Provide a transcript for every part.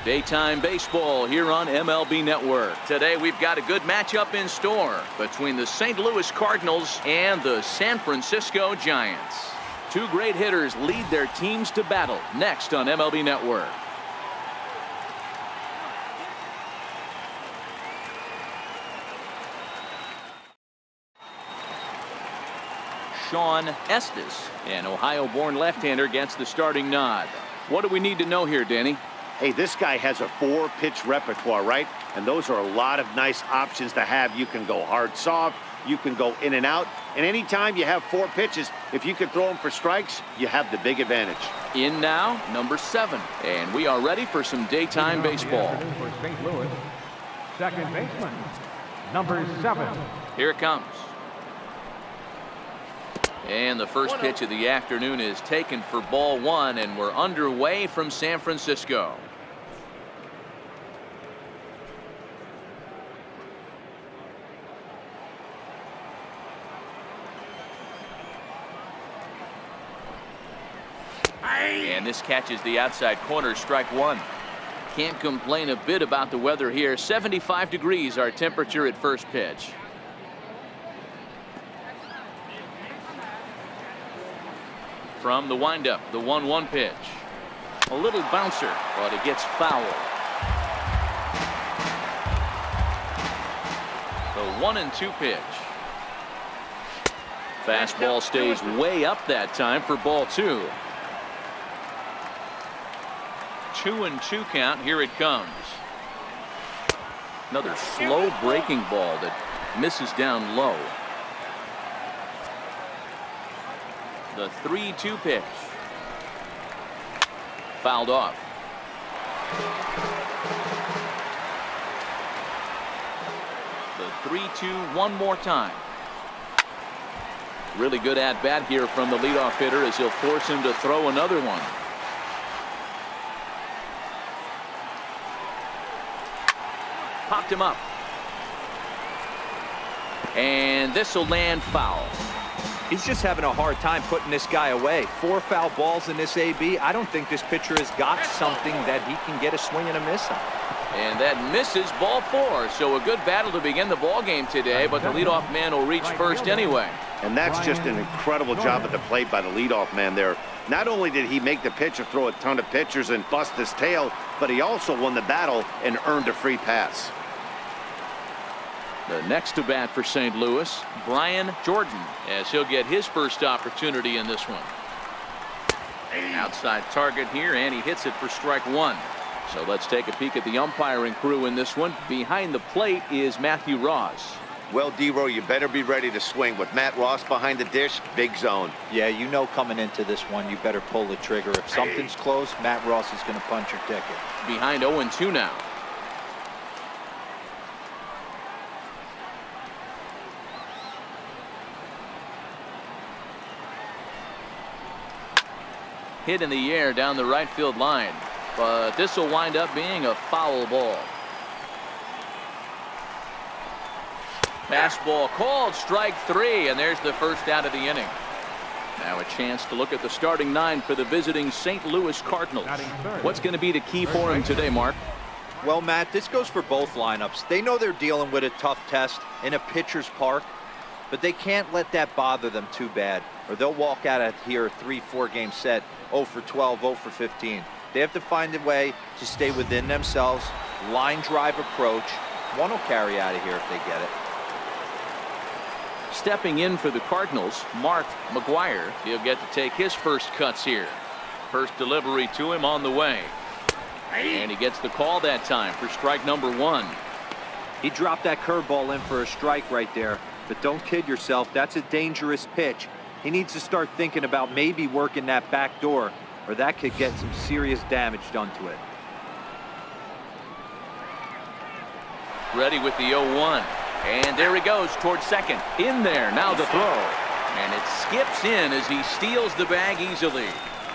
Daytime baseball here on MLB Network. Today we've got a good matchup in store between the St. Louis Cardinals and the San Francisco Giants. Two great hitters lead their teams to battle next on MLB Network. Sean Estes, an Ohio-born left-hander, gets the starting nod. What do we need to know here, Danny? Hey, this guy has a 4-pitch repertoire, right? And those are a lot of nice options to have. You can go hard, soft. You can go in and out. And anytime you have 4 pitches, if you can throw them for strikes, you have the big advantage. In now, number 7. And we are ready for some daytime baseball. For St. Louis, second baseman, number 7. Here it comes. And the first pitch of the afternoon is taken for ball 1, and we're underway from San Francisco. And this catches the outside corner, strike 1. Can't complain a bit about the weather here. 75 degrees our temperature at first pitch. From the windup, the 1-1 pitch. A little bouncer, but it gets foul. The 1-2 pitch. Fastball stays way up that time for ball 2. 2-2 count. Here it comes. Another slow breaking ball that misses down low. The 3-2 pitch. Fouled off. The 3-2 one more time. Really good at bat here from the leadoff hitter as he'll force him to throw another one. Popped him up. And this will land foul. He's just having a hard time putting this guy away. 4 foul balls in this AB. I don't think this pitcher has got something that he can get a swing and a miss on. And that misses ball 4. So a good battle to begin the ball game today, but the leadoff man will reach first anyway. And that's just an incredible job at the plate by the leadoff man there. Not only did he make the pitcher throw a ton of pitchers and bust his tail, but he also won the battle and earned a free pass. The next to bat for St. Louis, Brian Jordan, as he'll get his first opportunity in this one. Outside target here, and he hits it for strike 1. So let's take a peek at the umpiring crew in this one. Behind the plate is Matthew Ross. Well, D-Row, you better be ready to swing. With Matt Ross behind the dish, big zone. Yeah, you know coming into this one, you better pull the trigger. If something's close, Matt Ross is going to punch your ticket. Behind 0-2 now. Hit in the air down the right field line, but this will wind up being a foul ball. Fastball called, strike 3, and there's the first out of the inning. Now a chance to look at the starting 9 for the visiting St. Louis Cardinals. What's going to be the key for him today, Mark? Well, Matt, this goes for both lineups. They know they're dealing with a tough test in a pitcher's park, but they can't let that bother them too bad, or they'll walk out of here a 3-4 game set 0 for 12, 0 for 15. They have to find a way to stay within themselves. Line drive approach. One will carry out of here if they get it. Stepping in for the Cardinals, Mark McGuire. He'll get to take his first cuts here. First delivery to him on the way. And he gets the call that time for strike number 1. He dropped that curveball in for a strike right there. But don't kid yourself, that's a dangerous pitch. He needs to start thinking about maybe working that back door, or that could get some serious damage done to it. Ready with the 0-1. And there he goes towards second. In there, now the throw. And it skips in as he steals the bag easily.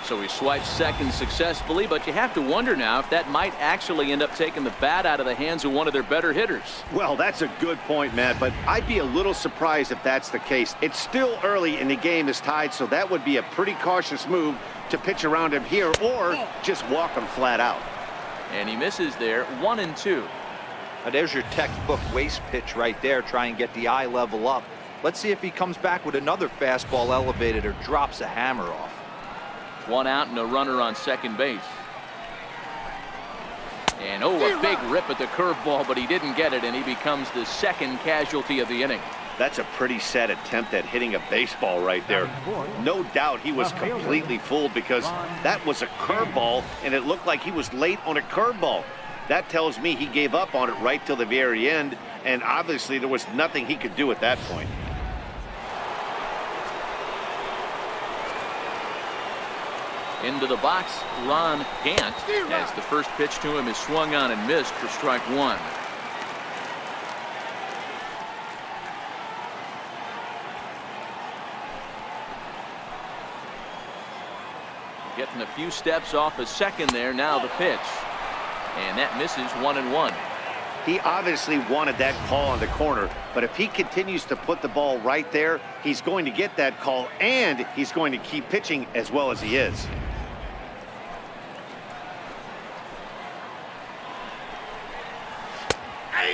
So he swipes second successfully, but you have to wonder now if that might actually end up taking the bat out of the hands of one of their better hitters. Well, that's a good point, Matt, but I'd be a little surprised if that's the case. It's still early and the game is tied, so that would be a pretty cautious move to pitch around him here or just walk him flat out. And he misses there, 1-2. Now there's your textbook waste pitch right there. Try and get the eye level up. Let's see if he comes back with another fastball elevated or drops a hammer off. 1 out and a runner on second base. And a big rip at the curveball, but he didn't get it, and he becomes the second casualty of the inning. That's a pretty sad attempt at hitting a baseball right there. No doubt he was completely fooled because that was a curveball, and it looked like he was late on a curveball. That tells me he gave up on it right till the very end, and obviously there was nothing he could do at that point. Into the box, Ron Gant, as the first pitch to him is swung on and missed for strike 1. Getting a few steps off a second there. Now the pitch, and that misses, 1-1. He obviously wanted that call on the corner, but if he continues to put the ball right there, he's going to get that call, and he's going to keep pitching as well as he is.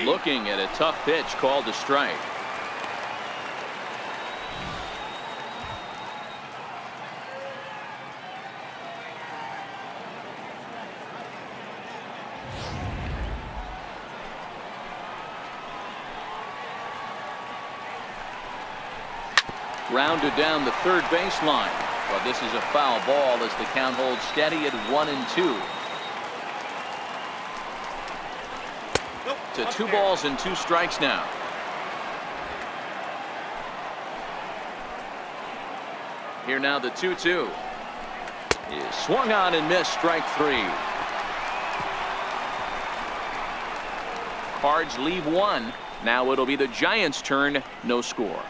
Looking at a tough pitch called a strike. Grounded down the third baseline. Well, this is a foul ball as the count holds steady at 1-2. To 2 balls and 2 strikes now. Here now the 2-2 is swung on and missed, strike 3. Cards leave 1. Now it'll be the Giants' turn. No score.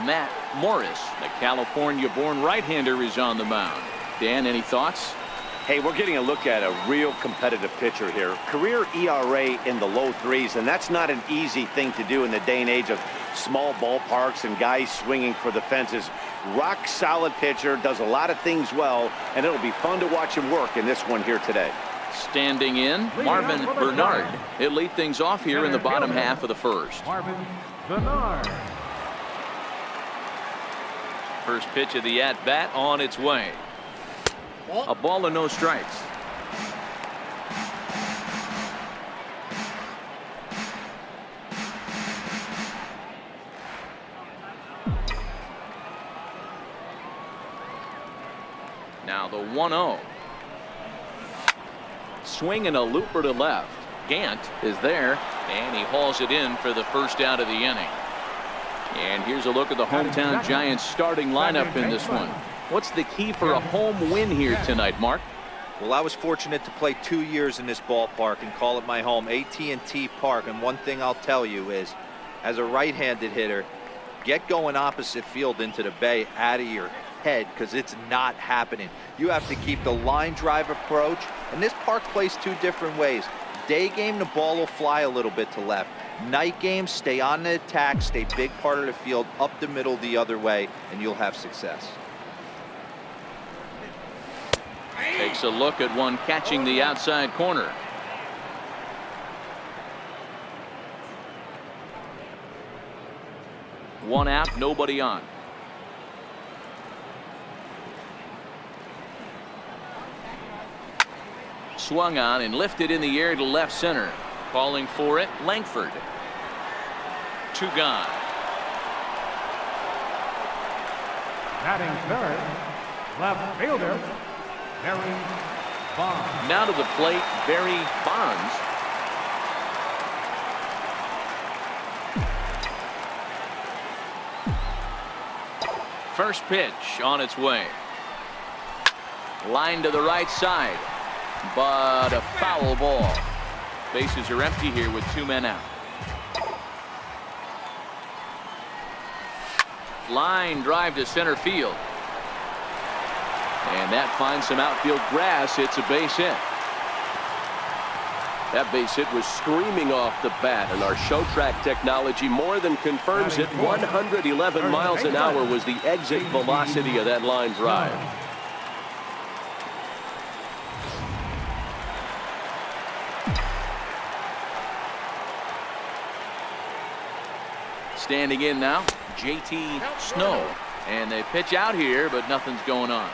Matt Morris, the California-born right-hander, is on the mound. Dan, any thoughts? Hey, we're getting a look at a real competitive pitcher here. Career ERA in the low 3s, and that's not an easy thing to do in the day and age of small ballparks and guys swinging for the fences. Rock solid pitcher, does a lot of things well, and it'll be fun to watch him work in this one here today. Standing in, Marvin Bernard. He'll lead things off here in the bottom half of the first. Marvin Bernard. First pitch of the at-bat on its way. A ball and no strikes. Now the 1-0. Swing and a looper to left. Gant is there, and he hauls it in for the first out of the inning. And here's a look at the hometown Giants starting lineup in this one. What's the key for a home win here tonight, Mark? Well, I was fortunate to play 2 years in this ballpark and call it my home, AT&T Park. And one thing I'll tell you is, as a right-handed hitter, get going opposite field into the bay out of your head, because it's not happening. You have to keep the line drive approach, and this park plays 2 different ways. Day game, the ball will fly a little bit to left. Night game, stay on the attack, stay big part of the field, up the middle the other way, and you'll have success. Takes a look at one catching the outside corner. One out, nobody on. Swung on and lifted in the air to left center. Calling for it, Langford. 2 gone. Batting third, left fielder, Barry Bonds. Now to the plate, Barry Bonds. First pitch on its way. Line to the right side, but a foul ball. Bases are empty here with 2 men out. Line drive to center field. And that finds some outfield grass. It's a base hit. That base hit was screaming off the bat, and our show track technology more than confirms it. 111 miles an hour was the exit velocity of that line drive. Standing in now, JT Snow. And they pitch out here, but nothing's going on.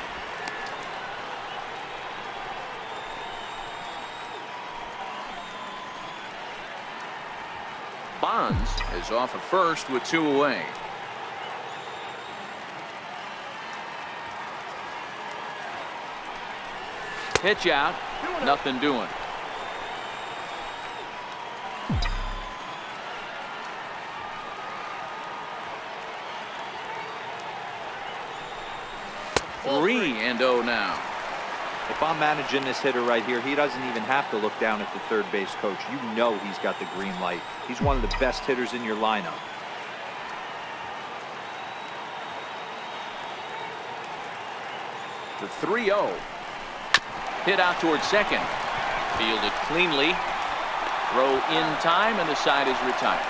Bonds is off at first with 2 away. Pitch out, nothing doing. Three and 0 now. If I'm managing this hitter right here, he doesn't even have to look down at the third base coach. You know he's got the green light. He's one of the best hitters in your lineup. The 3-0. Hit out towards second. Fielded cleanly. Throw in time, and the side is retired.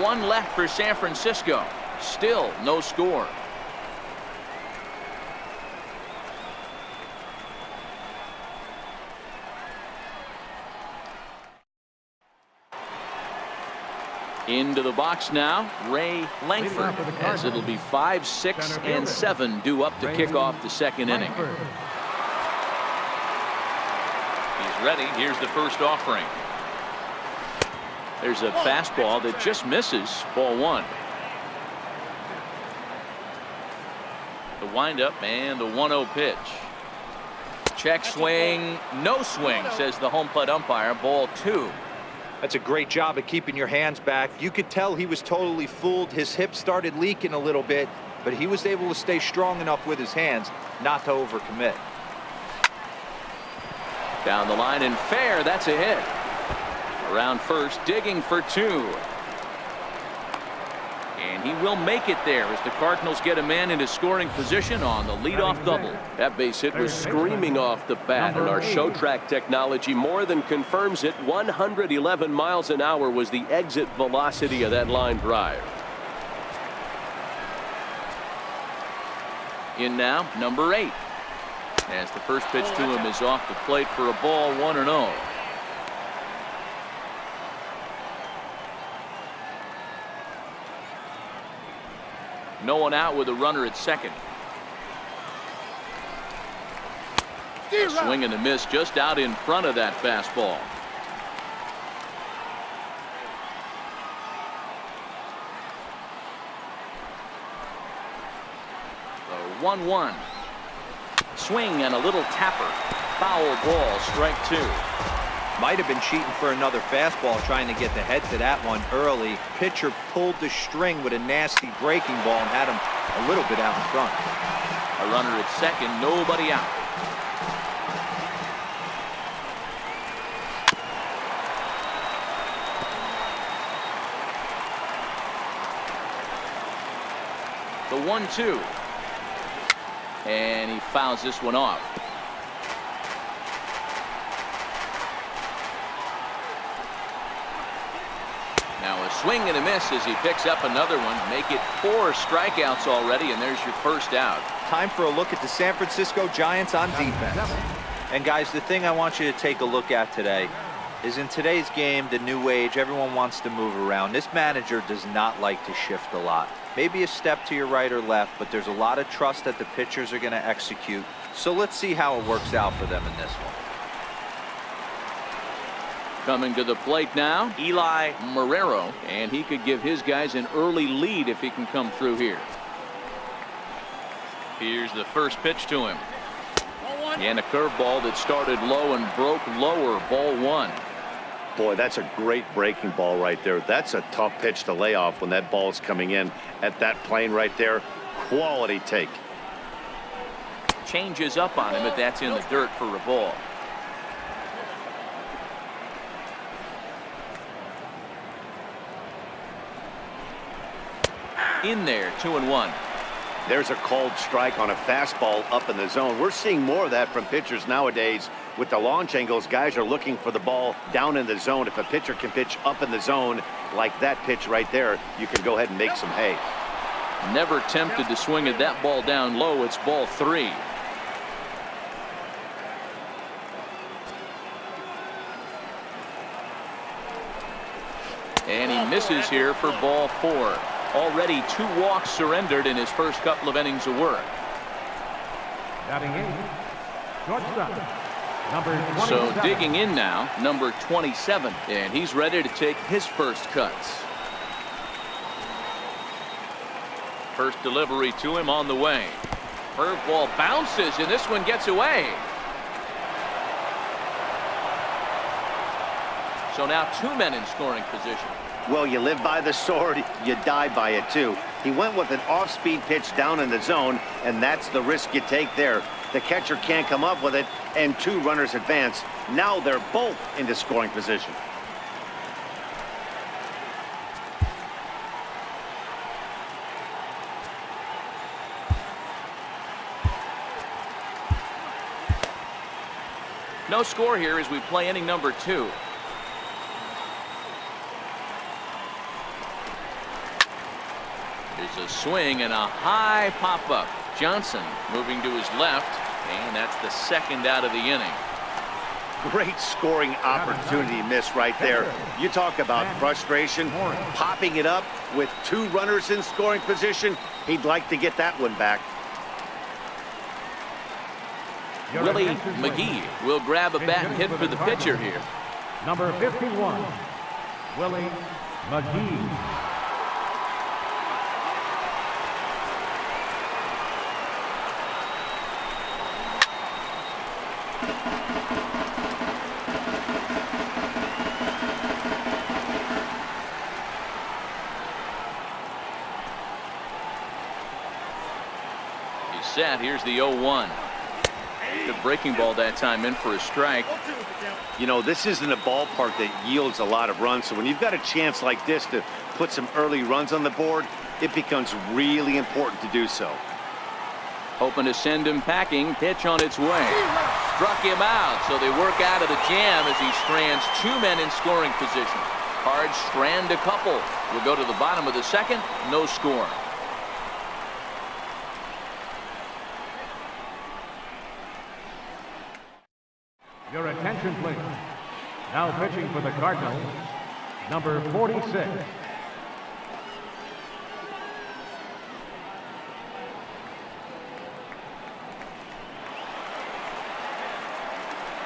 1 left for San Francisco. Still no score. Into the box now, Ray Langford, as it'll be 5, 6, and 7 due up to kick off the second inning. He's ready. Here's the first offering. There's a fastball that just misses. Ball 1. The windup and the 1-0 pitch. Check swing, no swing, says the home plate umpire. Ball 2. That's a great job of keeping your hands back. You could tell he was totally fooled. His hip started leaking a little bit, but he was able to stay strong enough with his hands not to overcommit. Down the line and fair. That's a hit. Around first, digging for 2. And he will make it there as the Cardinals get a man into scoring position on the leadoff double. That base hit was screaming off the bat, and our show track technology more than confirms it. 111 miles an hour was the exit velocity of that line drive. In now, number 8. As the first pitch to him is off the plate for a ball, 1-0. No one out with a runner at second. A swing and a miss just out in front of that fastball. The 1-1. Swing and a little tapper. Foul ball, strike 2. Might have been cheating for another fastball, trying to get the head to that one early. Pitcher pulled the string with a nasty breaking ball and had him a little bit out in front. A runner at second, nobody out. The 1-2. And he fouls this one off. Now a swing and a miss as he picks up another one. Make it 4 strikeouts already, and there's your first out. Time for a look at the San Francisco Giants on defense. And guys, the thing I want you to take a look at today is in today's game, the new age, everyone wants to move around. This manager does not like to shift a lot. Maybe a step to your right or left, but there's a lot of trust that the pitchers are going to execute. So let's see how it works out for them in this one. Coming to the plate now, Eli Marrero, and he could give his guys an early lead if he can come through here. Here's the first pitch to him. And a curveball that started low and broke lower. Ball 1. Boy, that's a great breaking ball right there. That's a tough pitch to lay off when that ball is coming in at that plane right there. Quality take. Changes up on him, but that's in the dirt for a ball. In there, 2-1. There's a called strike on a fastball up in the zone. We're seeing more of that from pitchers nowadays. With the launch angles, guys are looking for the ball down in the zone. If a pitcher can pitch up in the zone like that pitch right there, you can go ahead and make some hay. Never tempted to swing at that ball down low. It's ball 3. And he misses here for ball 4. Already 2 walks surrendered in his first couple of innings of work. Batting 8, shortstop, number 27. So digging in now, number 27, and he's ready to take his first cuts. First delivery to him on the way. Curveball bounces, and this one gets away. So now 2 men in scoring position. Well, you live by the sword, you die by it too. He went with an off-speed pitch down in the zone, and that's the risk you take there. The catcher can't come up with it, and 2 runners advance. Now they're both into scoring position. No score here as we play inning number 2. There's a swing and a high pop-up. Johnson moving to his left, and that's the second out of the inning. Great scoring opportunity miss right there. You talk about frustration, popping it up with 2 runners in scoring position. He'd like to get that one back. Willie McGee will grab a bat and hit for the pitcher here. Number 51, Willie McGee. He's set. Here's the 0-1. The breaking ball that time in for a strike. You know, this isn't a ballpark that yields a lot of runs, so when you've got a chance like this to put some early runs on the board, it becomes really important to do so. Hoping to send him packing. Pitch on its way. Struck him out, so they work out of the jam as he strands 2 men in scoring position. Cards strand a couple. We'll go to the bottom of the second. No score. Your attention, please. Now pitching for the Cardinals, number 46.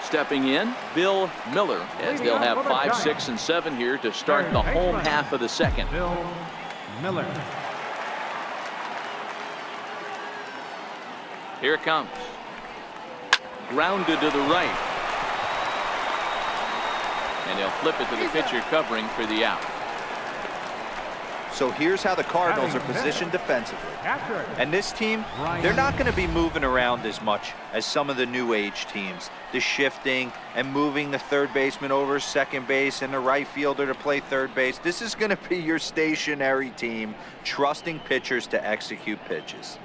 Stepping in, Bill Miller, as they'll have 5, 6, and 7 here to start the home half of the second. Bill Miller. Here it comes. Grounded to the right. And he'll flip it to the pitcher covering for the out. So here's how the Cardinals are positioned defensively. And this team, they're not going to be moving around as much as some of the new age teams. The shifting and moving the third baseman over second base and the right fielder to play third base. This is going to be your stationary team, trusting pitchers to execute pitches.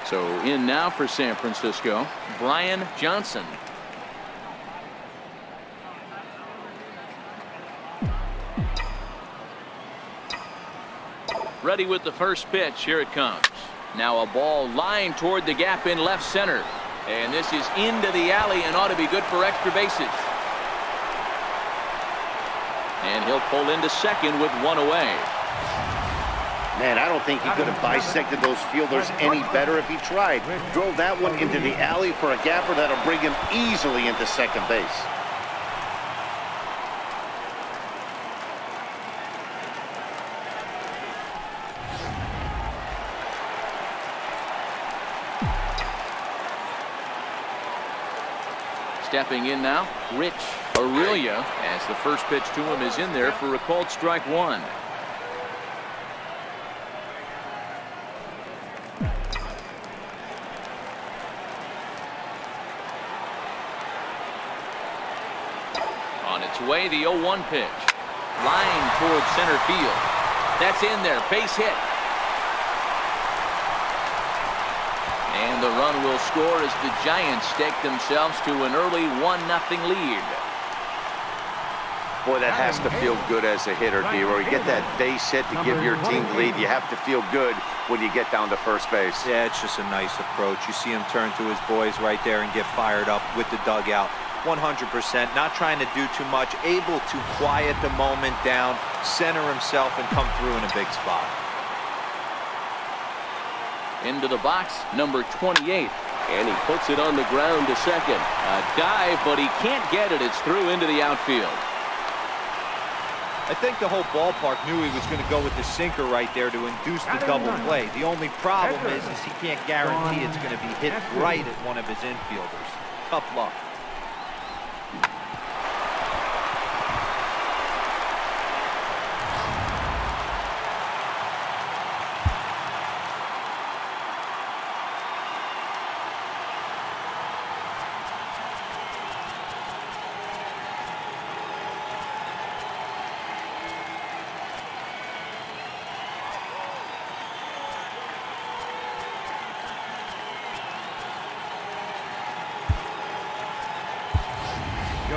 So in now for San Francisco, Brian Johnson. Ready with the first pitch. Here it comes. Now a ball lined toward the gap in left center. And this is into the alley and ought to be good for extra bases. And he'll pull into second with 1 away. Man, I don't think he could have bisected those fielders any better if he tried. Drove that one into the alley for a gapper that'll bring him easily into second base. Stepping in now, Rich Aurelia, as the first pitch to him is in there for a called strike 1. On its way, the 0-1 pitch. Line toward center field. That's in there. Base hit. And the run will score as the Giants stake themselves to an early 1-0 lead. Boy, that has to feel good as a hitter, D-Roy. You get that base hit to give your team the lead. You have to feel good when you get down to first base. Yeah, it's just a nice approach. You see him turn to his boys right there and get fired up with the dugout. 100%, not trying to do too much, able to quiet the moment down, center himself, and come through in a big spot. Into the box, number 28. And he puts it on the ground to second. A dive, but he can't get it. It's through into the outfield. I think the whole ballpark knew he was going to go with the sinker right there to induce the double play. The only problem is he can't guarantee it's going to be hit right at one of his infielders. Tough luck.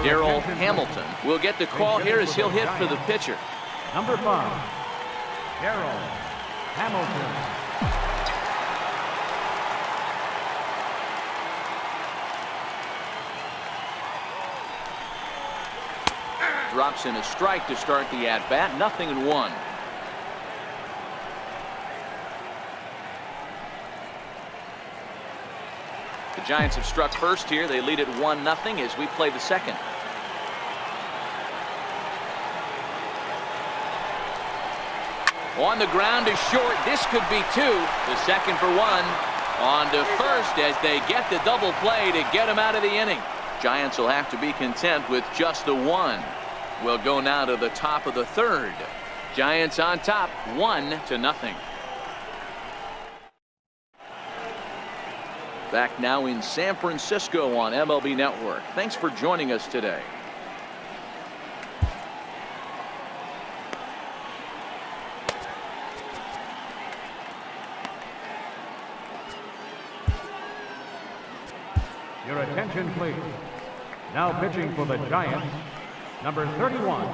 Darryl Hamilton will get the call here as he'll hit for the pitcher. Number 5, Darryl Hamilton. Drops in a strike to start the at-bat. 0-1. The Giants have struck first here. They lead at 1-0 as we play the second. On the ground is short. This could be 2. The second for 1. On to first as they get the double play to get him out of the inning. Giants will have to be content with just the 1. We'll go now to the top of the third. Giants on top, 1-0. Back now in San Francisco on MLB Network. Thanks for joining us today. Your attention, please. Now pitching for the Giants, number 31,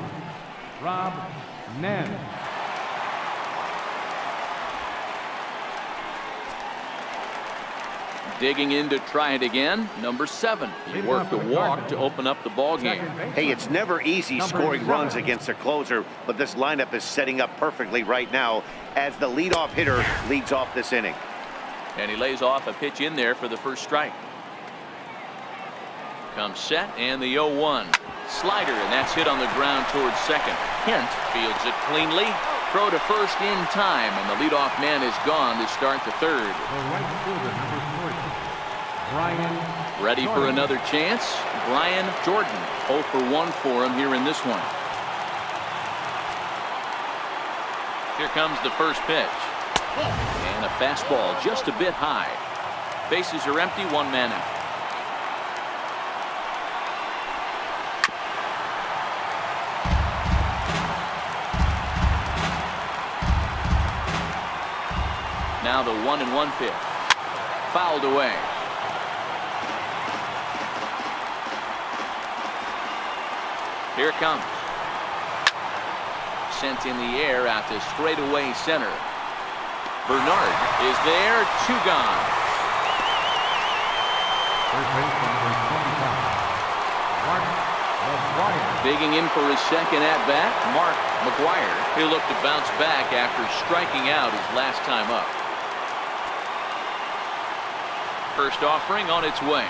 Rob Nen. Digging in to try it again, number 7. He worked a walk to open up the ball game. Hey, it's never easy scoring runs against a closer, but this lineup is setting up perfectly right now as the leadoff hitter leads off this inning. And he lays off a pitch in there for the first strike. Comes set and the 0-1. Slider, and that's hit on the ground towards second. Hint fields it cleanly. Throw to first in time, and the leadoff man is gone to start the third. The right fielder, number 40, Brian. Ready for another chance? Brian Jordan. 0 for 1 for him here in this one. Here comes the first pitch. And a fastball just a bit high. Bases are empty, 1 man out. Now the 1-1 pitch. Fouled away. Here it comes. Sent in the air out to straightaway center. Bernard is there. 2 gone. First baseman, number 25, Mark McGwire. Digging in for his second at-bat, Mark McGwire. He'll look to bounce back after striking out his last time up. First offering on its way.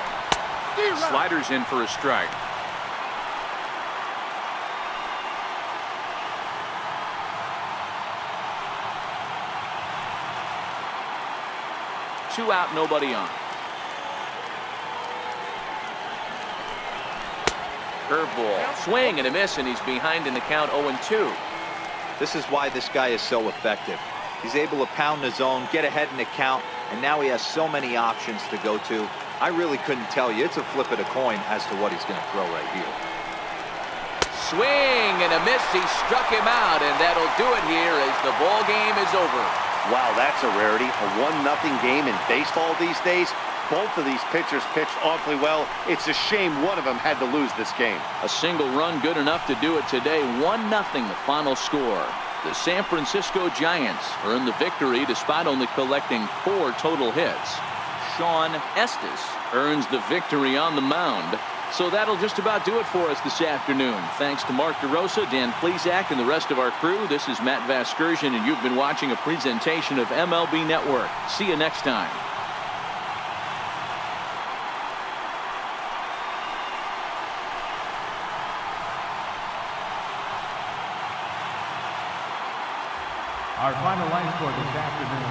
Sliders in for a strike. Two out, nobody on. Curveball, swing and a miss, and he's behind in the count 0-2. This is why this guy is so effective. He's able to pound the zone, get ahead in the count, and now he has so many options to go to. I really couldn't tell you. It's a flip of the coin as to what he's going to throw right here. swing and a miss. He struck him out, and that'll do it here as the ball game is over. Wow, that's a rarity. A 1-0 game in baseball these days. Both of these pitchers pitched awfully well. It's a shame one of them had to lose this game. A single run good enough to do it today. 1-0 the final score. The San Francisco Giants earn the victory despite only collecting 4 total hits. Sean Estes earns the victory on the mound. So that'll just about do it for us this afternoon. Thanks to Mark DeRosa, Dan Plesac, and the rest of our crew. This is Matt Vasgersian, and you've been watching a presentation of MLB Network. See you next time. Our final line score this afternoon.